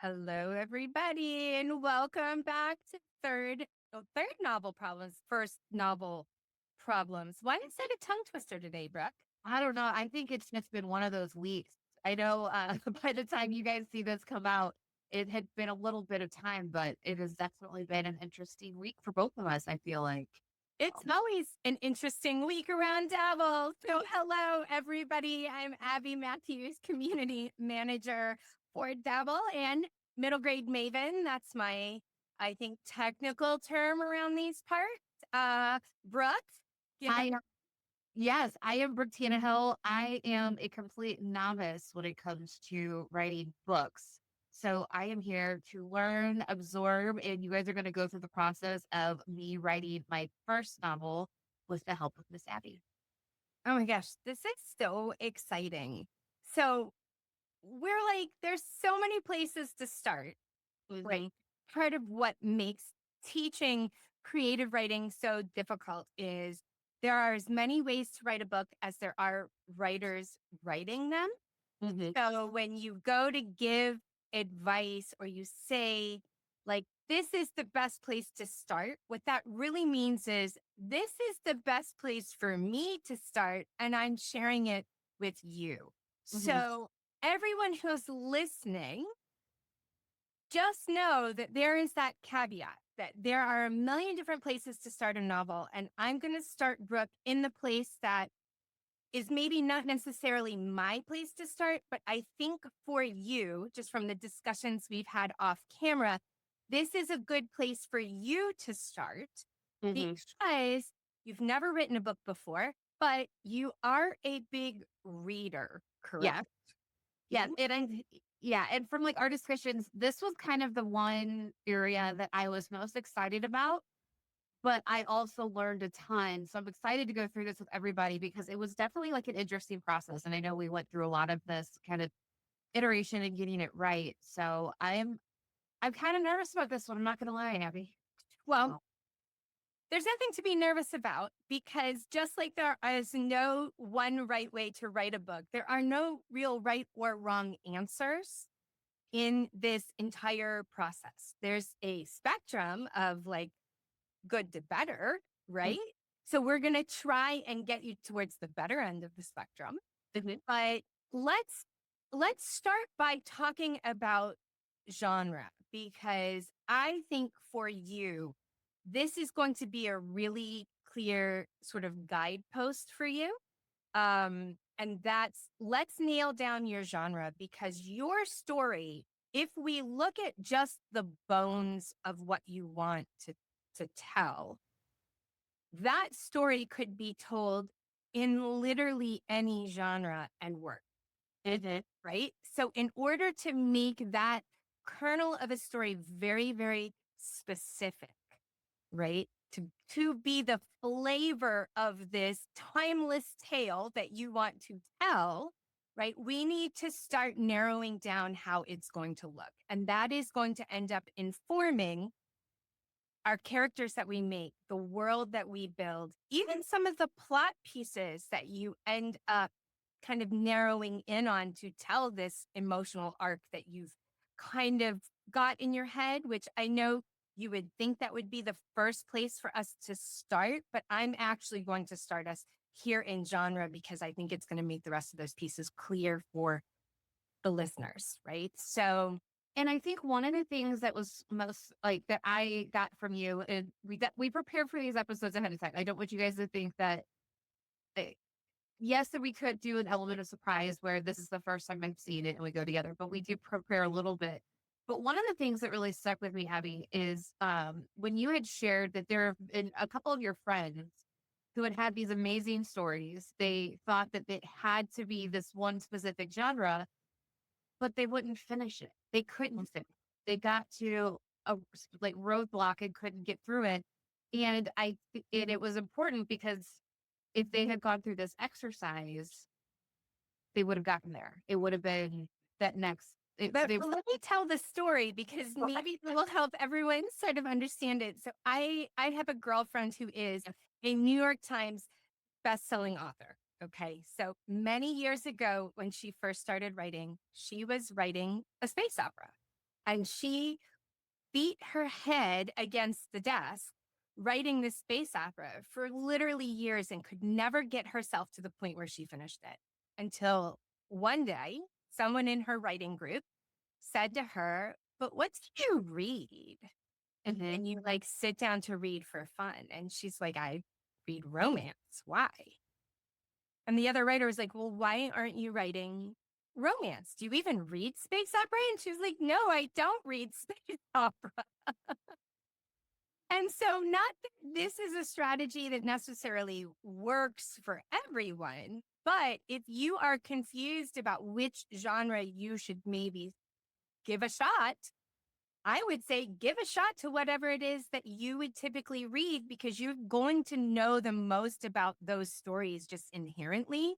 Hello, everybody, and welcome back to third novel problems, first novel problems. Why is it a tongue twister today, Brooke? I don't know. I think it's just been one of those weeks. I know by the time you guys see this come out, it had been a little bit of time, but it has definitely been an interesting week for both of us, I feel like. It's always an interesting week around Dabble. So, hello, everybody. I'm Abby Mathews, community manager for Dabble and middle grade maven. That's my, I think, technical term around these parts. Brooke, give it. I Yes, I am Brooke Hill. I am a complete novice when it comes to writing books. So I am here to learn, absorb, and you guys are going to go through the process of me writing my first novel with the help of Miss Abby. Oh my gosh, this is so exciting. So, we're like, there's so many places to start, Mhm. right? Part of what makes teaching creative writing so difficult is there are as many ways to write a book as there are writers writing them. Mhm. So when you go to give advice or you say, like, this is the best place to start, what that really means is this is the best place for me to start, and I'm sharing it with you. Mhm. So everyone who's listening, just know that there is that caveat that there are a million different places to start a novel. And I'm going to start, Brooke, in the place that is maybe not necessarily my place to start, but I think for you, just from the discussions we've had off camera, this is a good place for you to start Mhm. because you've never written a book before, but you are a big reader, Yeah. correct? Yeah. Yeah. And from like our discussions, this was kind of the one area that I was most excited about. But I also learned a ton. So I'm excited to go through this with everybody because it was definitely like an interesting process. And I know we went through a lot of this kind of iteration and getting it right. So I'm kind of nervous about this one. I'm not gonna lie, Abby. Well, Oh. there's nothing to be nervous about because just like there is no one right way to write a book, there are no real right or wrong answers in this entire process. There's a spectrum of like good to better, right? So we're going to try and get you towards the better end of the spectrum. Mhm. But let's start by talking about genre because I think for you this is going to be a really clear sort of guidepost for you. And that's let's nail down your genre because your story, if we look at just the bones of what you want to tell, that story could be told in literally any genre and work, Mhm. right? So, in order to make that kernel of a story very, very specific, right? To be the flavor of this timeless tale that you want to tell, right? We need to start narrowing down how it's going to look. And that is going to end up informing our characters that we make, the world that we build, even some of the plot pieces that you end up kind of narrowing in on to tell this emotional arc that you've kind of got in your head, which I know you would think that would be the first place for us to start, but I'm actually going to start us here in genre because I think it's going to make the rest of those pieces clear for the listeners, right? So, And I think one of the things that was most like that I got from you, and we prepared for these episodes ahead of time. I don't want you guys to think that uh, yes, that we could do an element of surprise where this is the first time I've seen it and we go together, but we do prepare a little bit. But one of the things that really stuck with me, Abby, is when you had shared that there have been a couple of your friends who had had these amazing stories. They thought that it had to be this one specific genre, but they wouldn't finish it. They couldn't finish. They got to a like roadblock and couldn't get through it. And it was important because if they had gone through this exercise, they would have gotten there. It would have been that next. but let me tell the story because maybe it will help everyone sort of understand it. So I have a girlfriend who is a New York Times best-selling author. Okay. So many years ago when she first started writing, she was writing a space opera. And she beat her head against the desk writing this space opera for literally years and could never get herself to the point where she finished it until one day someone in her writing group said to her, "But what do you read?" And you like sit down to read for fun. And she's like, "I read romance. Why?" And the other writer was like, "Well, why aren't you writing romance? Do you even read space opera?" And she was like, "No, I don't read space opera." And so, not that this is a strategy that necessarily works for everyone, but if you are confused about which genre you should maybe give a shot, I would say give a shot to whatever it is that you would typically read because you're going to know the most about those stories just inherently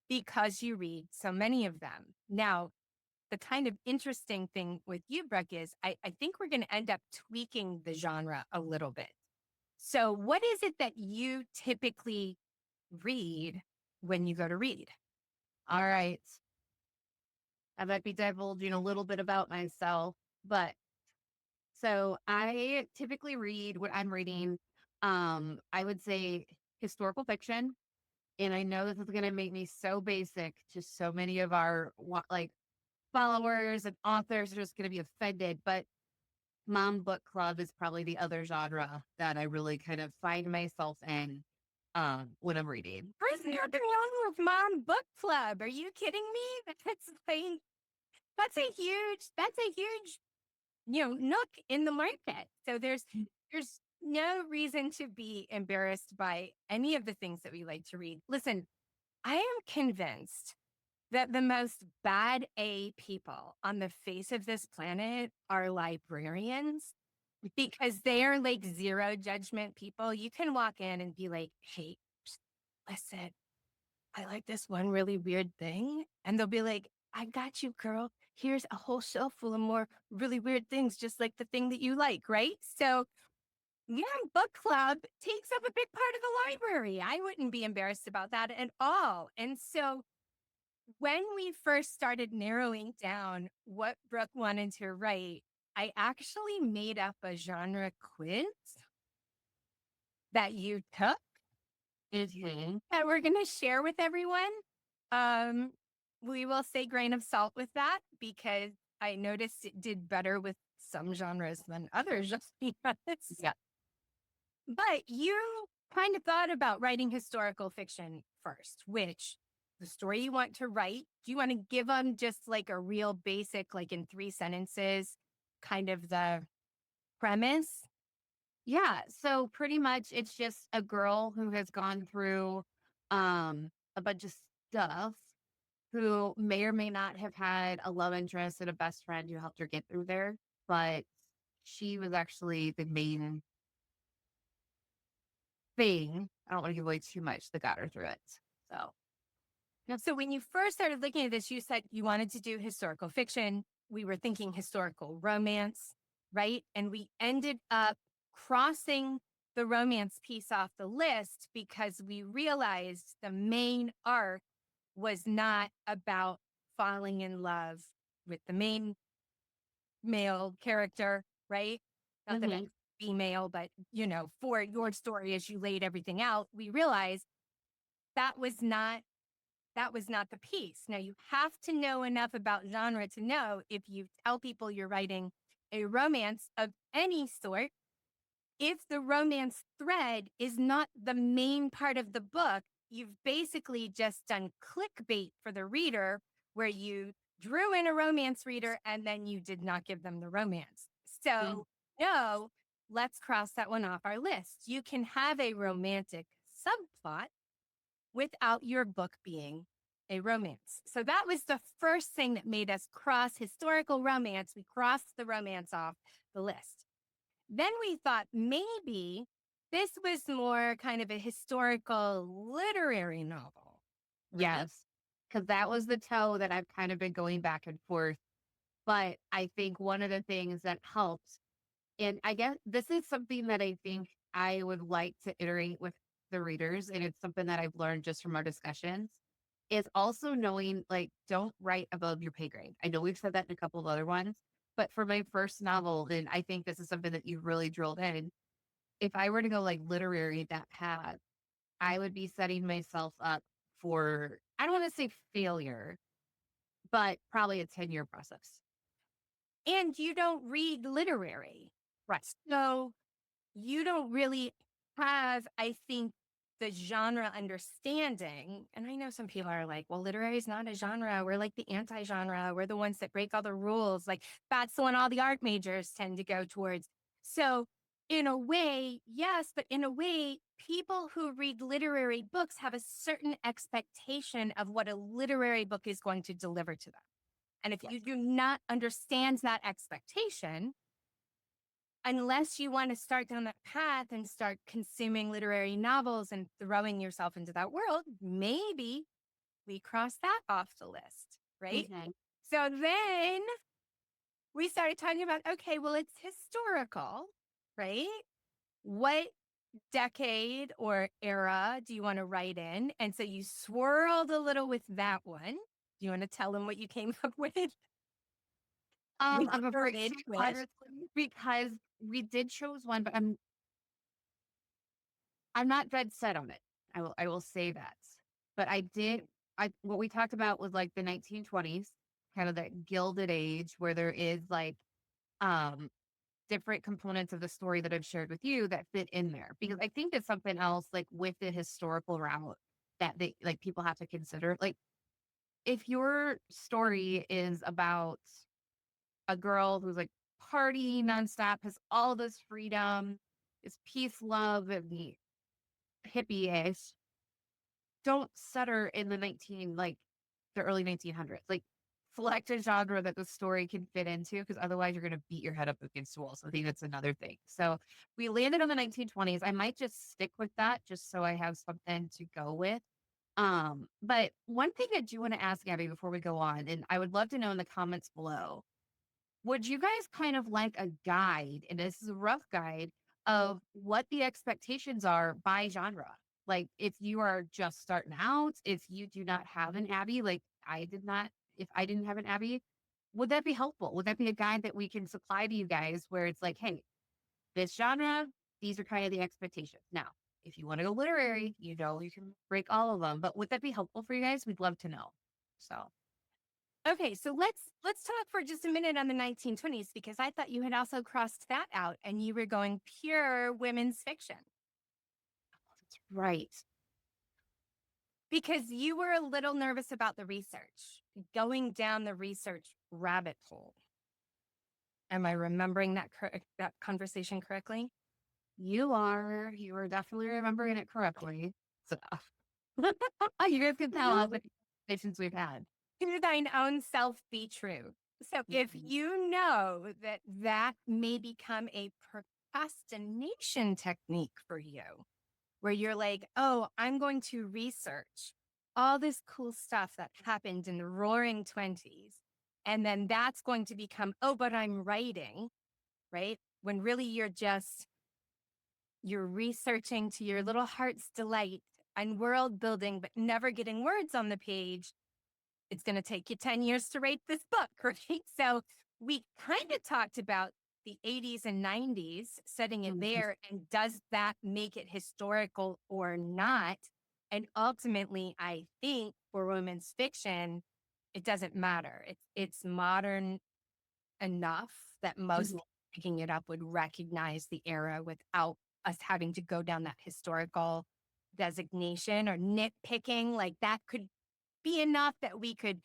because you read so many of them. Now, the kind of interesting thing with you, Brooke, is I think we're going to end up tweaking the genre a little bit. So, what is it that you typically read when you go to read? All right. I might be divulging a little bit about myself, but so I typically read what I'm reading. I would say historical fiction. And I know this is going to make me so basic to so many of our like followers and authors are just going to be offended, but mom book club is probably the other genre that I really kind of find myself in when I'm reading. There's nothing wrong with mom book club. Are you kidding me? That's a huge, nook in the market. So there's no reason to be embarrassed by any of the things that we like to read. Listen, I am convinced that the most bad A people on the face of this planet are librarians because they are like zero judgment people. You can walk in and be like, "Hey, listen, I like this one really weird thing." And they'll be like, "I got you, girl. Here's a whole shelf full of more really weird things, just like the thing that you like." Right. So, yeah, book club takes up a big part of the library. I wouldn't be embarrassed about that at all. And so, when we first started narrowing down what Brooke wanted to write, I actually made up a genre quiz that you took that we're going to share with everyone. Um, we will say grain of salt with that because I noticed it did better with some genres than others, just be honest. Yeah. But you kind of thought about writing historical fiction first, which the story you want to write, do you want to give them just like a real basic, like in 3 sentences, kind of the premise? Yeah. So pretty much it's just a girl who has gone through a bunch of stuff who may or may not have had a love interest and a best friend who helped her get through there. But she was actually the main thing. I don't want to give away too much that got her through it. So, yep. So when you first started looking at this, you said you wanted to do historical fiction. We were thinking historical romance, right? And we ended up crossing the romance piece off the list because we realized the main arc was not about falling in love with the main male character, right? Not that it's female, but for your story as you laid everything out, we realized that was not the piece. Now you have to know enough about genre to know if you tell people you're writing a romance of any sort, if the romance thread is not the main part of the book, you've basically just done clickbait for the reader where you drew in a romance reader and then you did not give them the romance. So, no, let's cross that one off our list. You can have a romantic subplot without your book being a romance. So that was the first thing that made us cross historical romance. We crossed the romance off the list. Then we thought maybe this was more kind of a historical literary novel. Right? Yes. Because that was the toe that I've kind of been going back and forth. But I think one of the things that helps, and I guess this is something that I think I would like to iterate with the readers, and it's something that I've learned just from our discussions, is also knowing like don't write above your pay grade. I know we've said that in a couple of other ones, But for my first novel, and I think this is something that you really drilled in, if I were to go like literary that path, I would be setting myself up for, I don't want to say failure, but probably a 10-year process. And you don't read literary. Right. So you don't really have, I think, the genre understanding. And I know some people are like, well, literary is not a genre. We're like the anti-genre. We're the ones that break all the rules. Like that's the one all the art majors tend to go towards. So in a way, yes, but in a way, people who read literary books have a certain expectation of what a literary book is going to deliver to them. And if you Yes. do not understand that expectation, unless you want to start down that path and start consuming literary novels and throwing yourself into that world, maybe we cross that off the list, right? Mhm. So then we started talking about, okay, well, it's historical, right? What decade or era do you want to write in? And so you swirled a little with that one. Do you want to tell them what you came up with? We I'm afraid started to, with. honestly, because we did choose one, but I'm not dead set on it. I will say that. But what we talked about was like the 1920s, kind of that gilded age where there is like um different components of the story that I've shared with you that fit in there. Because I think it's something else like with the historical route that they like people have to consider. Like if your story is about a girl who's like partying nonstop, has all this freedom, is peace, love, and the hippie-ish, don't set her in the early 1900s. Like select a genre that the story can fit into, because otherwise you're going to beat your head up against the wall. So I think that's another thing. So we landed on the 1920s. I might just stick with that just so I have something to go with. But one thing I do want to ask Abby before we go on, and I would love to know in the comments below, would you guys kind of like a guide, and this is a rough guide, of what the expectations are by genre? Like if you are just starting out, if you do not have an Abby, like I did not, if I didn't have an Abby, would that be helpful? Would that be a guide that we can supply to you guys where it's like, hey, this genre, these are kind of the expectations. Now, if you want to go literary, you can break all of them. But would that be helpful for you guys? We'd love to know. So Okay, so let's talk for just a minute on the 1920s, because I thought you had also crossed that out and you were going pure women's fiction, that's right. because you were a little nervous about the research, going down the research rabbit hole. Am I remembering that conversation correctly? You are definitely remembering it correctly. So you guys can tell how many conversations we've had. To thine own self be true. So if Mhm. you know that that may become a procrastination technique for you, where you're like, oh, I'm going to research all this cool stuff that happened in the roaring 20s. And then that's going to become, oh, but I'm writing, right? When really you're researching to your little heart's delight and world building, but never getting words on the page. It's going to take you 10 years to write this book, right? So we kind of talked about the 80s and 90s, setting it Mhm. there. And does that make it historical or not? And ultimately, I think for women's fiction, it doesn't matter. It's modern enough that most Mhm. people picking it up would recognize the era without us having to go down that historical designation or nitpicking. Like that could be enough that we could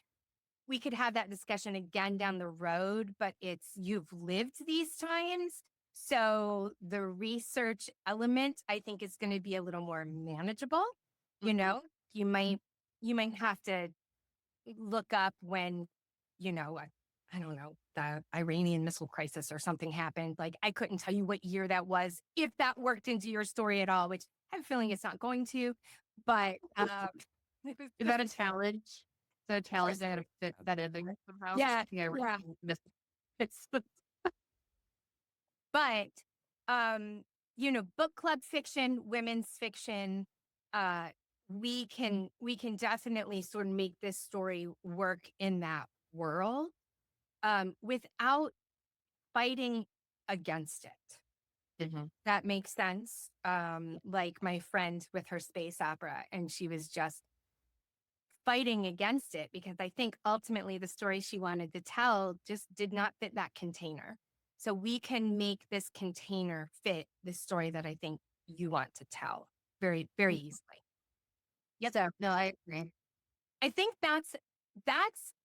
have that discussion again down the road, but it's you've lived these times. So the research element, I think, is going to be a little more manageable. You Mhm. know, you might you might have to look up when, I don't know, the Iranian missile crisis or something happened. Like I couldn't tell you what year that was, if that worked into your story at all, which I have a feeling it's not going to. But it was Is just that a challenge? Is that a challenge that I gotta fit that in there somehow? yeah, Yeah, yeah. missed It's but book club fiction, women's fiction, uh, we can definitely sort of make this story work in that world, without fighting against it. Mm-hmm. That makes sense. Like my friend with her space opera, and she was just fighting against it because I think ultimately the story she wanted to tell just did not fit that container. So we can make this container fit the story that I think you want to tell very, very easily. Yep. So No, I agree. I think that's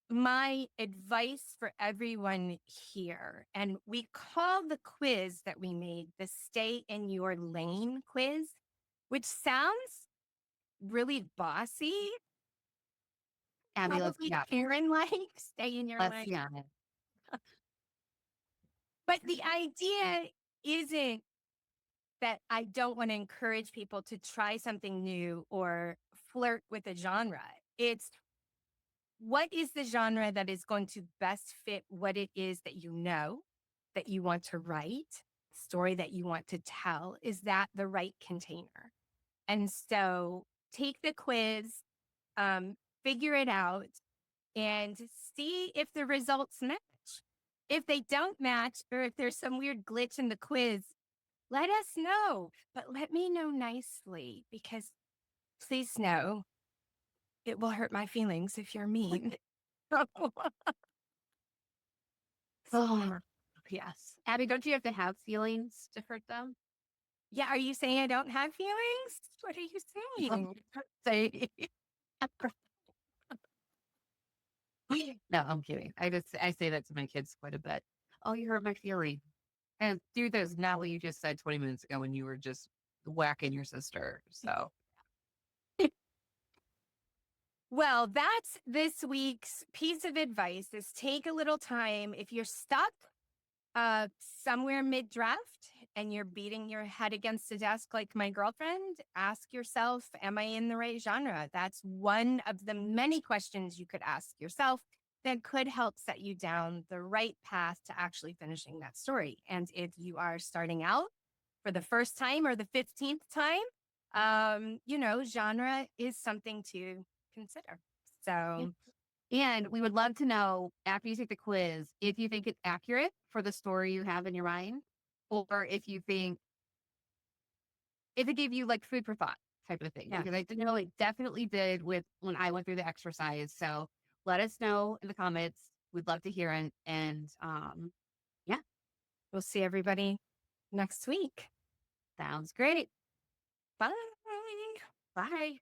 my advice for everyone here. And we call the quiz that we made the Stay in Your Lane quiz, which sounds really bossy. Abby, Probably Karen like stay in your let's lane. be honest. But the idea isn't that I don't want to encourage people to try something new or flirt with a genre. It's what is the genre that is going to best fit what it is that you know, that you want to write, story that you want to tell? Is that the right container? And so take the quiz, um, figure it out, and see if the results match. If they don't match, or if there's some weird glitch in the quiz, let us know. But let me know nicely, because please know it will hurt my feelings if you're mean. Oh, yes. Abby, don't you have to have feelings to hurt them? Yeah, are you saying I don't have feelings? What are you saying? Say, no, I'm kidding. I say that to my kids quite a bit. Oh, you hurt my feeling. And dude, that's not what you just said 20 minutes ago when you were just whacking your sister. So Well, that's this week's piece of advice is take a little time. If you're stuck somewhere mid draft and you're beating your head against the desk like my girlfriend, ask yourself, am I in the right genre? That's one of the many questions you could ask yourself that could help set you down the right path to actually finishing that story. And if you are starting out for the first time or the 15th time, genre is something to consider. yeah. So And we would love to know after you take the quiz if you think it's accurate for the story you have in your mind, or if you think if it gave you like food for thought type of thing. yeah, Because I know it definitely did with when I went through the exercise. So let us know in the comments. We'd love to hear it. And yeah, we'll see everybody next week. sounds great. Bye. Bye.